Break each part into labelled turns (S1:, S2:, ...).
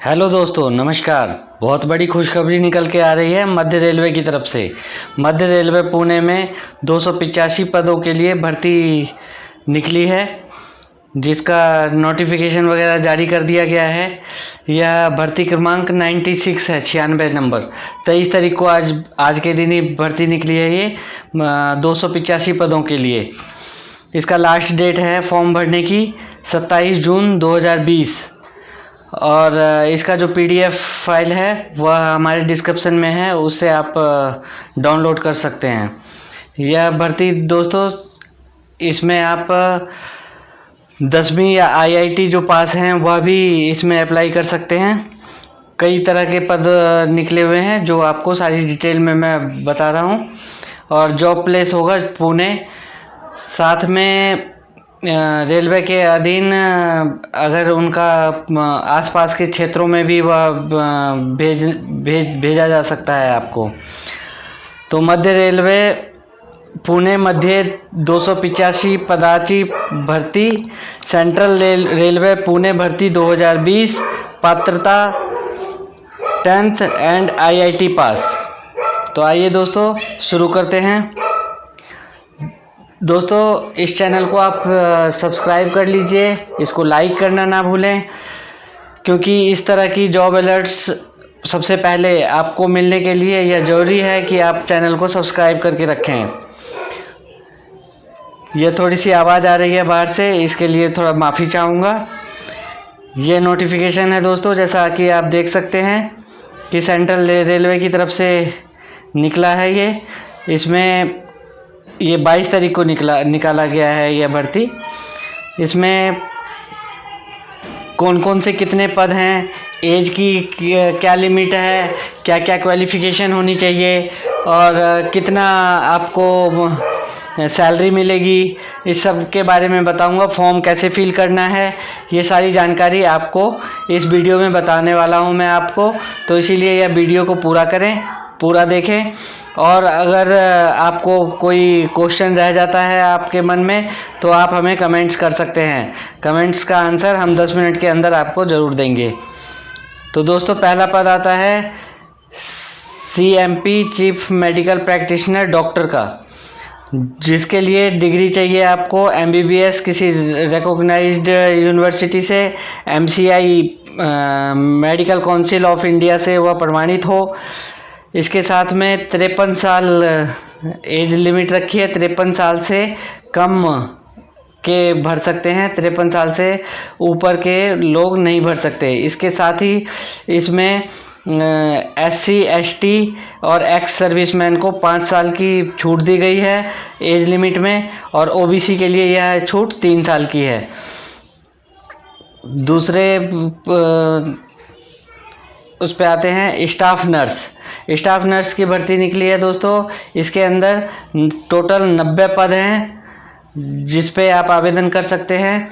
S1: Hello दोस्तों, नमस्कार। बहुत बड़ी खुशखबरी निकल के आ रही है मध्य रेलवे की तरफ से। मध्य रेलवे पुणे में 285 पदों के लिए भर्ती निकली है, जिसका नोटिफिकेशन वगैरह जारी कर दिया गया है। यह भर्ती क्रमांक 96 है, 96 नंबर। 23 तारीख को आज के दिन ही भर्ती निकली है ये 285 पदों के लिए। इसका लास्ट डेट है फॉर्म भरने की 27 जून 2020। और इसका जो पीडीएफ फाइल है वह हमारे डिस्क्रिप्शन में है, उससे आप डाउनलोड कर सकते हैं। यह भर्ती दोस्तों, इसमें आप 10वीं या आईआईटी जो पास हैं वह भी इसमें अप्लाई कर सकते हैं। कई तरह के पद निकले हुए हैं जो आपको सारी डिटेल में मैं बता रहा हूं। और जॉब प्लेस होगा पुणे। साथ में रेलवे के अधीन अगर उनका आसपास के क्षेत्रों में भी वह भेजा जा सकता है आपको। तो मध्य रेलवे पुणे मध्य 285 पदाची भर्ती, सेंट्रल रेलवे पुणे भर्ती 2020। पात्रता 10th एंड आईआईटी पास। तो आइए दोस्तों शुरू करते हैं। दोस्तों, इस चैनल को आप सब्सक्राइब कर लीजिए, इसको लाइक करना ना भूलें, क्योंकि इस तरह की जॉब अलर्ट्स सबसे पहले आपको मिलने के लिए यह ज़रूरी है कि आप चैनल को सब्सक्राइब करके रखें। यह थोड़ी सी आवाज़ आ रही है बाहर से, इसके लिए थोड़ा माफ़ी चाहूँगा। ये नोटिफिकेशन है दोस्तों, जैसा कि आप देख सकते हैं कि सेंट्रल रेलवे की तरफ से निकला है इसमें ये 22 तारीख को निकाला गया है यह भर्ती। इसमें कौन कौन से कितने पद हैं, एज की क्या लिमिट है, क्या क्या क्वालिफ़िकेशन होनी चाहिए और कितना आपको सैलरी मिलेगी, इस सब के बारे में बताऊंगा। फॉर्म कैसे फिल करना है, ये सारी जानकारी आपको इस वीडियो में बताने वाला हूं मैं आपको। तो इसीलिए यह वीडियो को पूरा करें, पूरा देखें। और अगर आपको कोई क्वेश्चन रह जाता है आपके मन में तो आप हमें कमेंट्स कर सकते हैं। कमेंट्स का आंसर हम 10 मिनट के अंदर आपको ज़रूर देंगे। तो दोस्तों, पहला पद आता है CMP chief medical practitioner doctor का, जिसके लिए डिग्री चाहिए आपको एमबीबीएस किसी रिकॉग्नाइज्ड यूनिवर्सिटी से, MCI medical council of India से वह प्रमाणित हो। इसके साथ में 53 साल एज लिमिट रखी है। 53 साल से कम के भर सकते हैं, 53 साल से ऊपर के लोग नहीं भर सकते। इसके साथ ही इसमें एससी एसटी और एक्स सर्विसमैन को 5 साल की छूट दी गई है एज लिमिट में, और ओबीसी के लिए यह छूट 3 साल की है। दूसरे उस पे आते हैं स्टाफ नर्स। स्टाफ नर्स की भर्ती निकली है दोस्तों। इसके अंदर टोटल 90 पद हैं जिस पे आप आवेदन कर सकते हैं।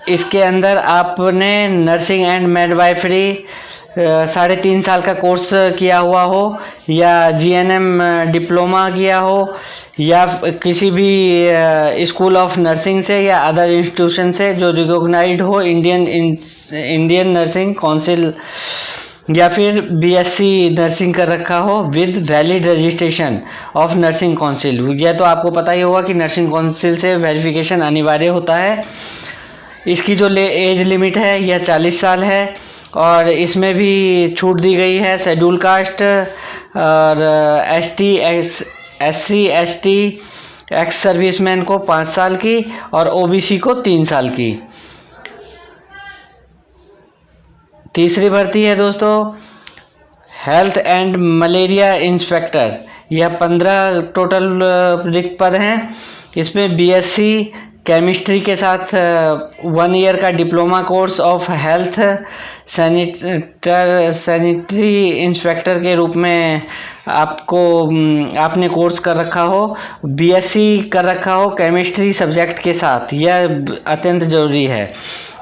S1: इसके अंदर आपने नर्सिंग एंड मिडवाइफरी 3.5 साल का कोर्स किया हुआ हो, या जीएनएम डिप्लोमा किया हो, या किसी भी स्कूल ऑफ नर्सिंग से या अदर इंस्टीट्यूशन से जो रिकॉग्नाइज्ड हो, इंडियन नर्सिंग काउंसिल, या फिर बीएससी नर्सिंग कर रखा हो with valid registration of nursing council. यह तो आपको पता ही होगा कि नर्सिंग काउंसिल से वेरिफिकेशन अनिवार्य होता है। इसकी जो एज लिमिट है यह 40 साल है, और इसमें भी छूट दी गई है शेड्यूल कास्ट और एससी एसटी एक्स सर्विसमैन को 5 साल की और ओबीसी को 3 साल की। तीसरी भर्ती है दोस्तों हेल्थ एंड मलेरिया इंस्पेक्टर। यह 15 टोटल रिक्त पद हैं। इसमें बीएससी केमिस्ट्री के साथ 1 ईयर का diploma course of health sanitary inspector के रूप में आपने कोर्स कर रखा हो, बीएससी कर रखा हो केमिस्ट्री सब्जेक्ट के साथ, यह अत्यंत ज़रूरी है।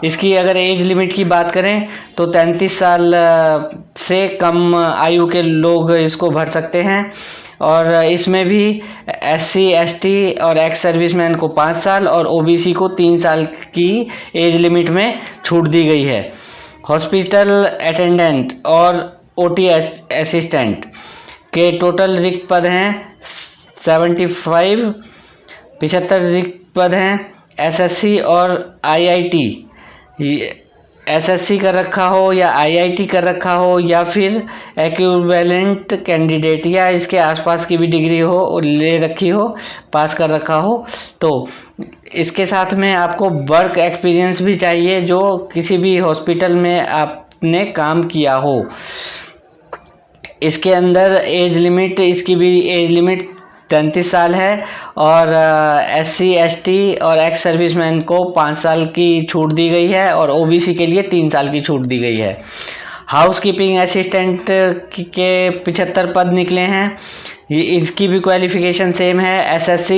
S1: इसकी अगर एज लिमिट की बात करें तो 33 साल से कम आयु के लोग इसको भर सकते हैं। और इसमें भी SC ST और एक्स सर्विसमैन को 5 साल और OBC को 3 साल की एज लिमिट में छूट दी गई है। हॉस्पिटल अटेंडेंट और OT असिस्टेंट के टोटल रिक्त पद हैं 75 रिक्त पद हैं। SSC और IIT, SSC कर रखा हो या IIT कर रखा हो या फिर एक्विवेलेंट कैंडिडेट या इसके आसपास की भी डिग्री हो ले रखी हो, पास कर रखा हो, तो इसके साथ में आपको वर्क एक्सपीरियंस भी चाहिए जो किसी भी हॉस्पिटल में आपने काम किया हो। इसके अंदर एज लिमिट, इसकी भी एज लिमिट 33 साल है और SC ST और एक्स सर्विसमैन को 5 साल की छूट दी गई है और OBC के लिए 3 साल की छूट दी गई है। हाउसकीपिंग असिस्टेंट के 75 पद निकले हैं। इसकी भी क्वालिफिकेशन सेम है, SSC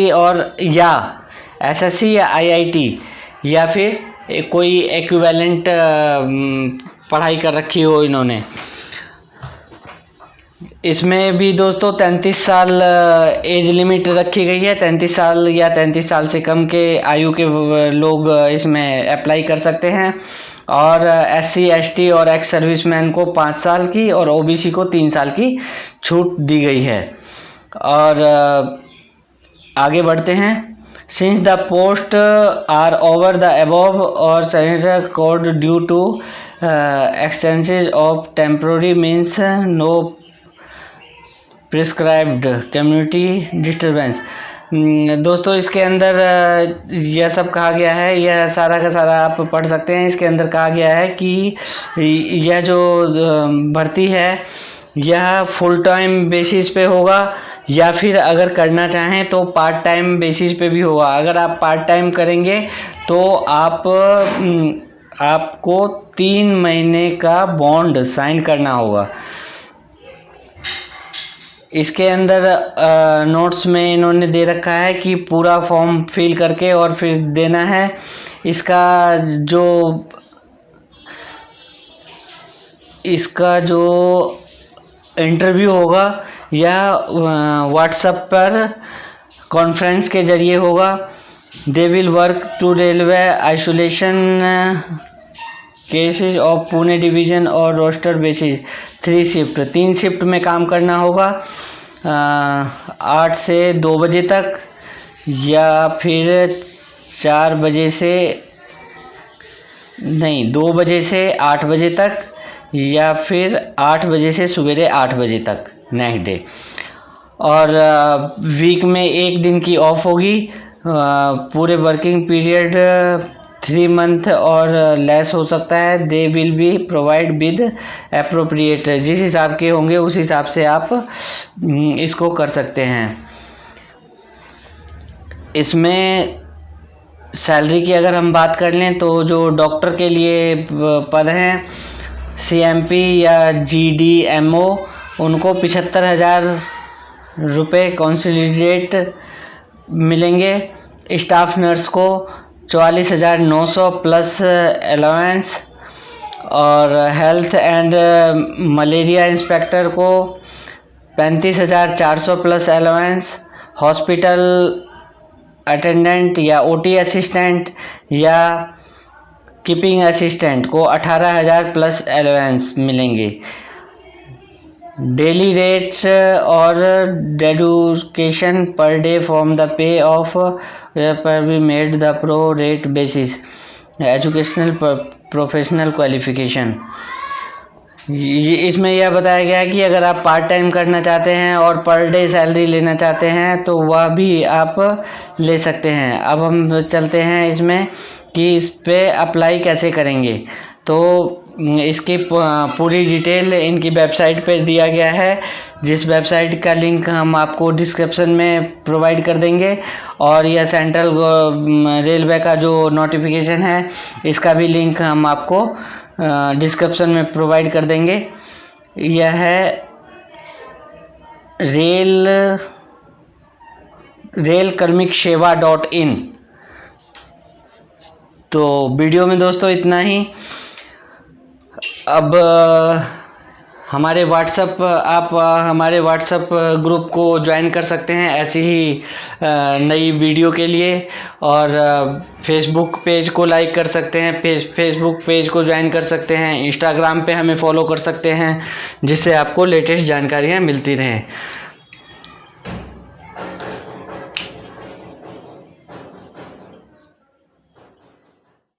S1: या IIT या फिर कोई एक्विवेलेंट पढ़ाई कर रखी हो इन्होंने। इसमें भी दोस्तों 33 साल एज लिमिट रखी गई है। 33 साल या 33 साल से कम के आयु के लोग इसमें अप्लाई कर सकते हैं और SC ST और एक्स सर्विसमैन को 5 साल की और OBC को 3 साल की छूट दी गई है। और आगे बढ़ते हैं। Since the post are over the above और sanitary code due to extensions of temporary means no prescribed community disturbance. दोस्तों इसके अंदर यह सब कहा गया है, यह सारा का सारा आप पढ़ सकते हैं। इसके अंदर कहा गया है कि यह जो भर्ती है यह फुल टाइम बेसिस पे होगा या फिर अगर करना चाहें तो पार्ट टाइम बेसिस पे भी होगा। अगर आप पार्ट टाइम करेंगे तो आपको 3 महीने का बॉन्ड साइन करना होगा। इसके अंदर नोट्स में इन्होंने दे रखा है कि पूरा फॉर्म फिल करके और फिर देना है। इसका जो इंटरव्यू होगा यह व्हाट्सएप पर कॉन्फ्रेंस के जरिए होगा। They will work to railway isolation cases of Pune division और रोस्टर बेसिस 3 शिफ्ट, 3 शिफ्ट में काम करना होगा 8 से 2 बजे तक या फिर 2 बजे से 8 बजे तक या फिर 8 बजे से सवेरे 8 बजे तक नेक्स्ट डे। और वीक में 1 दिन की ऑफ होगी। पूरे वर्किंग पीरियड 3 मंथ और लेस हो सकता है। They will be provide with appropriate, जिस हिसाब के होंगे उस हिसाब से आप इसको कर सकते हैं। इसमें सैलरी की अगर हम बात कर लें तो जो डॉक्टर के लिए पद हैं CMP या GDMO उनको 75,000 रुपये कंसोलिडेट मिलेंगे। स्टाफ नर्स को 44,900 प्लस अलाउंस और हेल्थ एंड मलेरिया इंस्पेक्टर को 35,400 प्लस अलाउंस। हॉस्पिटल अटेंडेंट या OT असिस्टेंट या कीपिंग असिस्टेंट को 18,000 प्लस अलाउंस मिलेंगे। डेली रेट्स और deduction per day from the pay of per be made the pro rate basis educational professional qualification. इसमें यह बताया गया है कि अगर आप पार्ट टाइम करना चाहते हैं और पर डे सैलरी लेना चाहते हैं तो वह भी आप ले सकते हैं। अब हम चलते हैं इसमें कि इस पे अप्लाई कैसे करेंगे। तो इसकी पूरी डिटेल इनकी वेबसाइट पे दिया गया है, जिस वेबसाइट का लिंक हम आपको डिस्क्रिप्शन में प्रोवाइड कर देंगे। और यह सेंट्रल रेलवे का जो नोटिफिकेशन है इसका भी लिंक हम आपको डिस्क्रिप्शन में प्रोवाइड कर देंगे। यह है railkarmiksewa.in। तो वीडियो में दोस्तों इतना ही। अब हमारे व्हाट्सएप ग्रुप को ज्वाइन कर सकते हैं ऐसी ही नई वीडियो के लिए। और फेसबुक पेज को लाइक कर सकते हैं, फेसबुक पेज को ज्वाइन कर सकते हैं। इंस्टाग्राम पे हमें फॉलो कर सकते हैं, जिससे आपको लेटेस्ट जानकारियाँ मिलती रहें।